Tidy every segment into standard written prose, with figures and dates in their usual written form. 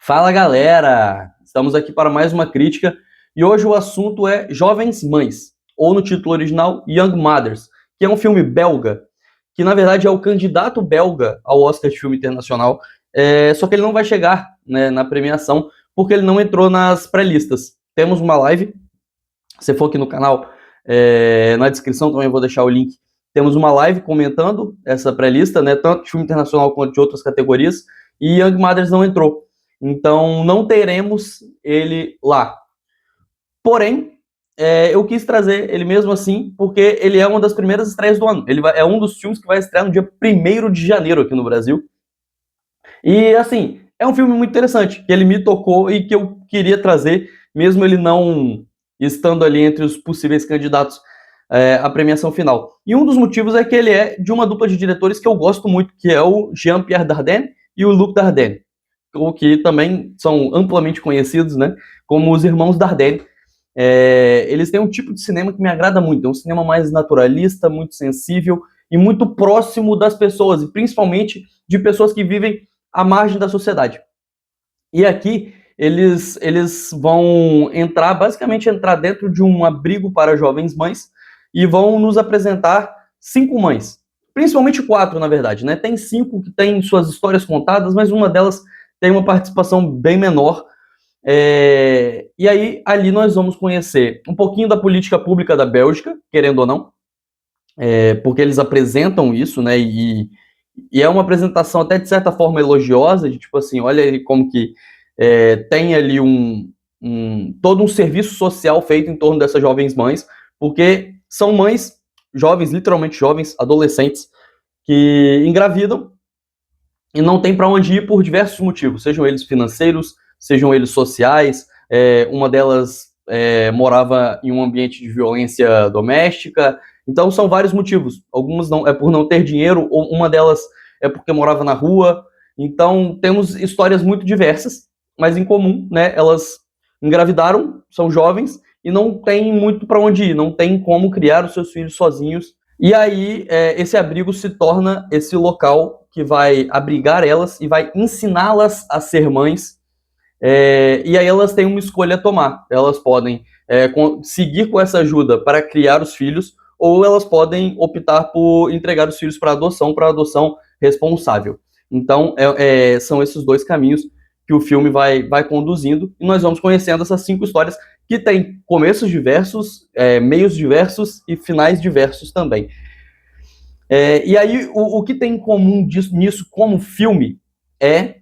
Fala galera! Estamos aqui para mais uma crítica e hoje o assunto é Jovens Mães, ou no título original Young Mothers, que é um filme belga, que na verdade é o candidato belga ao Oscar de filme internacional, só que ele não vai chegar, né, na premiação porque ele não entrou nas pré-listas. Temos uma live, se for aqui no canal, na descrição também vou deixar o link. Temos uma live comentando essa pré-lista, né, tanto de filme internacional quanto de outras categorias, e Young Mothers não entrou. Então, não teremos ele lá. Porém, eu quis trazer ele mesmo assim, porque ele é uma das primeiras estreias do ano. É um dos filmes que vai estrear no dia 1º de janeiro aqui no Brasil. E, assim, é um filme muito interessante, que ele me tocou e que eu queria trazer, mesmo ele não estando ali entre os possíveis candidatos à premiação final. E um dos motivos é que ele é de uma dupla de diretores que eu gosto muito, que é o Jean-Pierre Dardenne e o Luc Dardenne, que também são amplamente conhecidos, né, como os irmãos Dardenne. Eles têm um tipo de cinema que me agrada muito, é um cinema mais naturalista, muito sensível e muito próximo das pessoas, e principalmente de pessoas que vivem à margem da sociedade. E aqui eles vão basicamente entrar dentro de um abrigo para jovens mães e vão nos apresentar 5 mães, principalmente 4, na verdade, né? Tem 5 que têm suas histórias contadas, mas uma delas tem uma participação bem menor. E aí, ali nós vamos conhecer um pouquinho da política pública da Bélgica, querendo ou não, porque eles apresentam isso, né, e é uma apresentação até de certa forma elogiosa, de tipo assim, olha ele como que tem ali todo um serviço social feito em torno dessas jovens mães, porque são mães jovens, literalmente jovens, adolescentes, que engravidam e não tem para onde ir por diversos motivos, sejam eles financeiros, sejam eles sociais. Uma delas morava em um ambiente de violência doméstica, então são vários motivos. Algumas não é por não ter dinheiro, ou uma delas é porque morava na rua. Então temos histórias muito diversas, mas em comum, né? Elas engravidaram, são jovens e não tem muito para onde ir, não tem como criar os seus filhos sozinhos. E aí esse abrigo se torna esse local que vai abrigar elas e vai ensiná-las a ser mães. E aí elas têm uma escolha a tomar. Elas podem seguir com essa ajuda para criar os filhos, ou elas podem optar por entregar os filhos para adoção responsável. Então, são esses dois caminhos que o filme vai conduzindo, e nós vamos conhecendo essas 5 histórias que têm começos diversos, meios diversos e finais diversos também. E aí, o que tem em comum nisso como filme é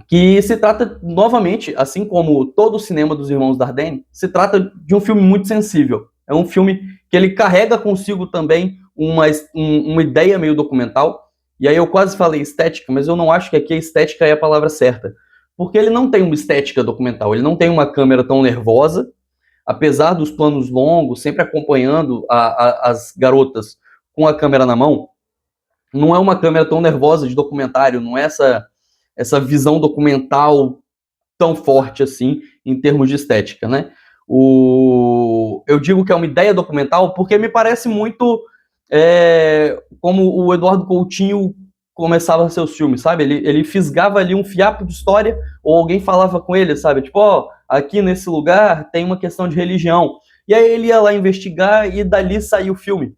que se trata, novamente, assim como todo o cinema dos irmãos Dardenne, se trata de um filme muito sensível. É um filme que ele carrega consigo também uma ideia meio documental, e aí eu quase falei estética, mas eu não acho que aqui a estética é a palavra certa, porque ele não tem uma estética documental, ele não tem uma câmera tão nervosa, apesar dos planos longos, sempre acompanhando as garotas com a câmera na mão. Não é uma câmera tão nervosa de documentário, não é essa visão documental tão forte assim em termos de estética, né? Eu digo que é uma ideia documental porque me parece muito como o Eduardo Coutinho começava seus filmes, sabe? Ele fisgava ali um fiapo de história, ou alguém falava com ele, sabe? Tipo, ó, aqui nesse lugar tem uma questão de religião. E aí ele ia lá investigar e dali saiu o filme.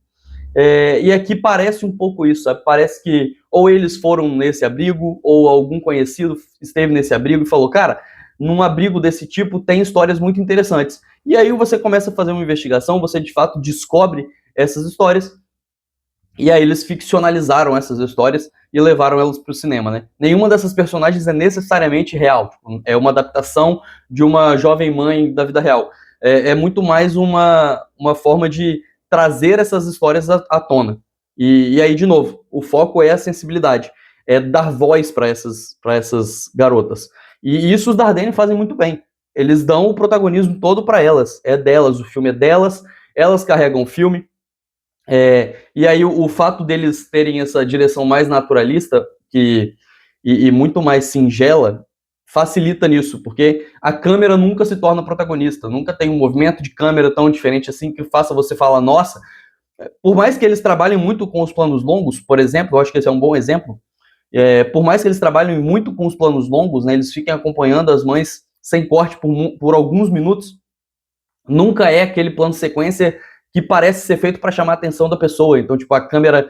E aqui parece um pouco isso, sabe? Parece que ou eles foram nesse abrigo, ou algum conhecido esteve nesse abrigo e falou, cara, num abrigo desse tipo tem histórias muito interessantes. E aí você começa a fazer uma investigação, você de fato descobre essas histórias, e aí eles ficcionalizaram essas histórias e levaram elas para o cinema, né? Nenhuma dessas personagens é necessariamente real, tipo, é uma adaptação de uma jovem mãe da vida real. É muito mais uma forma de trazer essas histórias à tona. E aí, de novo, o foco é a sensibilidade, é dar voz para essas garotas. E isso os Dardenne fazem muito bem. Eles dão o protagonismo todo para elas. É delas, o filme é delas, elas carregam o filme. E aí o fato deles terem essa direção mais naturalista e muito mais singela facilita nisso, porque a câmera nunca se torna protagonista, nunca tem um movimento de câmera tão diferente assim que faça você falar, nossa. Por mais que eles trabalhem muito com os planos longos, por exemplo, eu acho que esse é um bom exemplo, Por mais que eles trabalhem muito com os planos longos, né, eles fiquem acompanhando as mães sem corte por alguns minutos, nunca é aquele plano sequência que parece ser feito para chamar a atenção da pessoa. Então, tipo, a câmera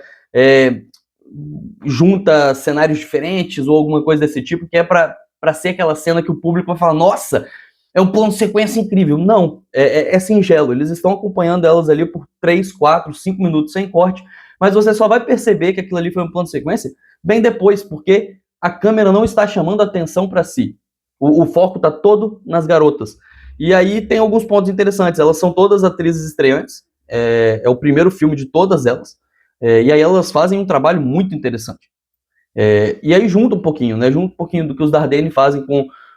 junta cenários diferentes ou alguma coisa desse tipo, que é para ser aquela cena que o público vai falar, nossa, é um plano de sequência incrível. Não, é singelo. Eles estão acompanhando elas ali por 3, 4, 5 minutos sem corte, mas você só vai perceber que aquilo ali foi um plano de sequência bem depois, porque a câmera não está chamando a atenção para si. O foco está todo nas garotas. E aí tem alguns pontos interessantes. Elas são todas atrizes estreantes. É o primeiro filme de todas elas. E aí elas fazem um trabalho muito interessante. E aí junta um pouquinho, né? Junta um pouquinho do que os Dardenne fazem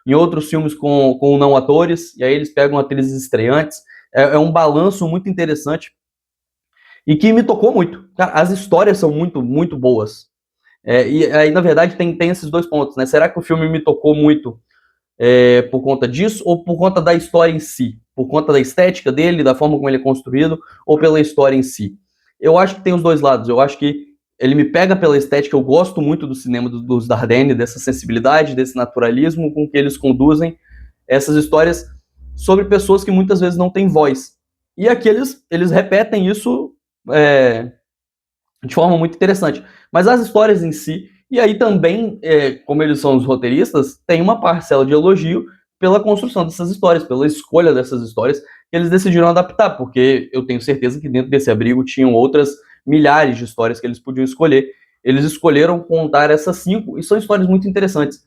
em outros filmes com não atores. E aí eles pegam atrizes estreantes. É um balanço muito interessante. E que me tocou muito. Cara, as histórias são muito, muito boas. E aí, na verdade, tem esses dois pontos, né? Será que o filme me tocou muito por conta disso, ou por conta da história em si? Por conta da estética dele, da forma como ele é construído, ou pela história em si? Eu acho que tem os dois lados. Eu acho que ele me pega pela estética. Eu gosto muito do cinema dos Dardenne, dessa sensibilidade, desse naturalismo com que eles conduzem essas histórias sobre pessoas que muitas vezes não têm voz. E aqui eles repetem isso de forma muito interessante. Mas as histórias em si, e aí também, como eles são os roteiristas, tem uma parcela de elogio pela construção dessas histórias, pela escolha dessas histórias que eles decidiram adaptar, porque eu tenho certeza que dentro desse abrigo tinham outras milhares de histórias que eles podiam escolher. Eles escolheram contar essas 5, e são histórias muito interessantes.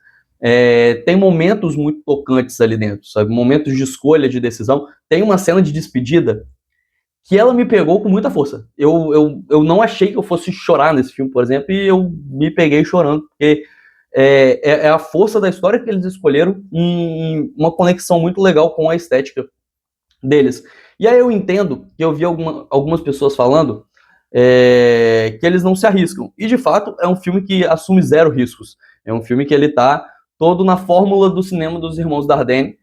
Tem momentos muito tocantes ali dentro, sabe? Momentos de escolha, de decisão. Tem uma cena de despedida que ela me pegou com muita força. Eu não achei que eu fosse chorar nesse filme, por exemplo, e eu me peguei chorando, porque é a força da história que eles escolheram em uma conexão muito legal com a estética deles. E aí eu entendo que eu vi algumas pessoas falando que eles não se arriscam. E, de fato, é um filme que assume 0 riscos. É um filme que ele tá todo na fórmula do cinema dos irmãos Dardenne,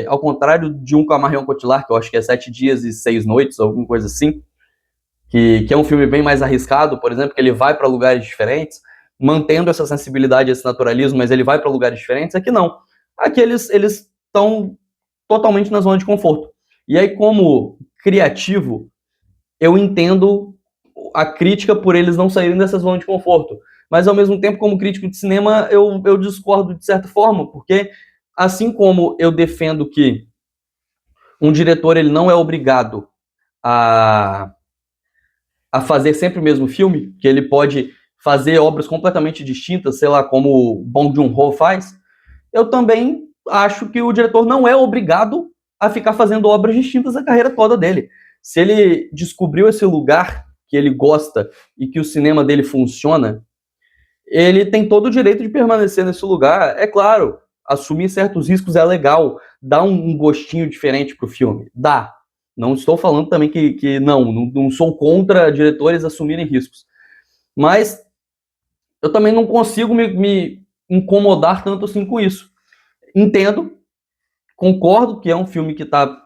ao contrário de um com a Marion Cotillard, que eu acho que é 7 dias e 6 noites, alguma coisa assim, que é um filme bem mais arriscado, por exemplo, que ele vai para lugares diferentes, mantendo essa sensibilidade, esse naturalismo, mas ele vai para lugares diferentes. Aqui não. Aqui eles estão totalmente na zona de conforto. E aí, como criativo, eu entendo a crítica por eles não saírem dessa zona de conforto. Mas, ao mesmo tempo, como crítico de cinema, eu discordo de certa forma, porque assim como eu defendo que um diretor ele não é obrigado a fazer sempre o mesmo filme, que ele pode fazer obras completamente distintas, sei lá, como Bong Joon-ho faz, eu também acho que o diretor não é obrigado a ficar fazendo obras distintas a carreira toda dele. Se ele descobriu esse lugar que ele gosta e que o cinema dele funciona, ele tem todo o direito de permanecer nesse lugar. É claro, assumir certos riscos é legal, dá um gostinho diferente pro filme, dá. Não estou falando também que não sou contra diretores assumirem riscos. Mas eu também não consigo me incomodar tanto assim com isso. Entendo, concordo que é um filme que está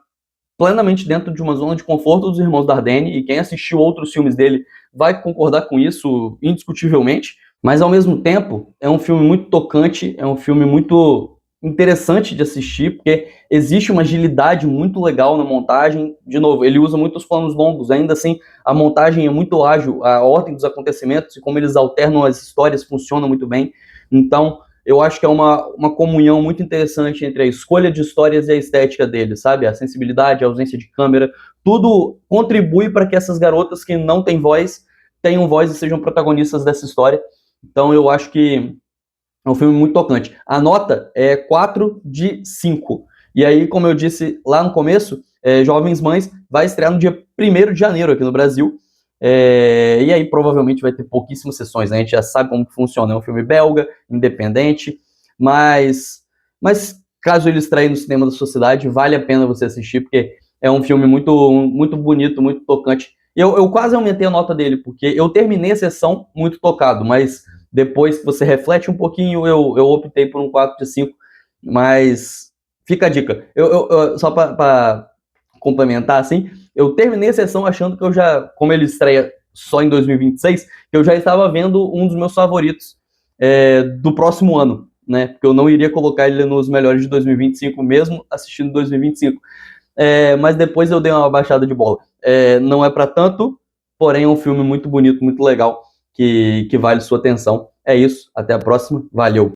plenamente dentro de uma zona de conforto dos irmãos Dardenne, e quem assistiu outros filmes dele vai concordar com isso indiscutivelmente, mas ao mesmo tempo é um filme muito tocante, é um filme muito interessante de assistir, porque existe uma agilidade muito legal na montagem. De novo, ele usa muitos planos longos, ainda assim a montagem é muito ágil, a ordem dos acontecimentos e como eles alternam as histórias funciona muito bem. Então eu acho que é uma comunhão muito interessante entre a escolha de histórias e a estética dele, sabe? A sensibilidade, a ausência de câmera, tudo contribui para que essas garotas que não têm voz tenham voz e sejam protagonistas dessa história. Então eu acho que é um filme muito tocante. A nota é 4 de 5. E aí, como eu disse lá no começo, Jovens Mães vai estrear no dia 1º de janeiro aqui no Brasil. E aí provavelmente vai ter pouquíssimas sessões, né? A gente já sabe como que funciona. É um filme belga, independente, mas caso ele estreie no cinema da sociedade, vale a pena você assistir, porque é um filme muito, muito bonito, muito tocante. Eu quase aumentei a nota dele, porque eu terminei a sessão muito tocado, mas depois que você reflete um pouquinho, eu optei por um 4 de 5, mas fica a dica. Só para complementar, assim, eu terminei a sessão achando que como ele estreia só em 2026, que eu já estava vendo um dos meus favoritos do próximo ano, né? Porque eu não iria colocar ele nos melhores de 2025, mesmo assistindo 2025. Mas depois eu dei uma baixada de bola. Não é para tanto, porém é um filme muito bonito, muito legal, que vale sua atenção. É isso, até a próxima, valeu!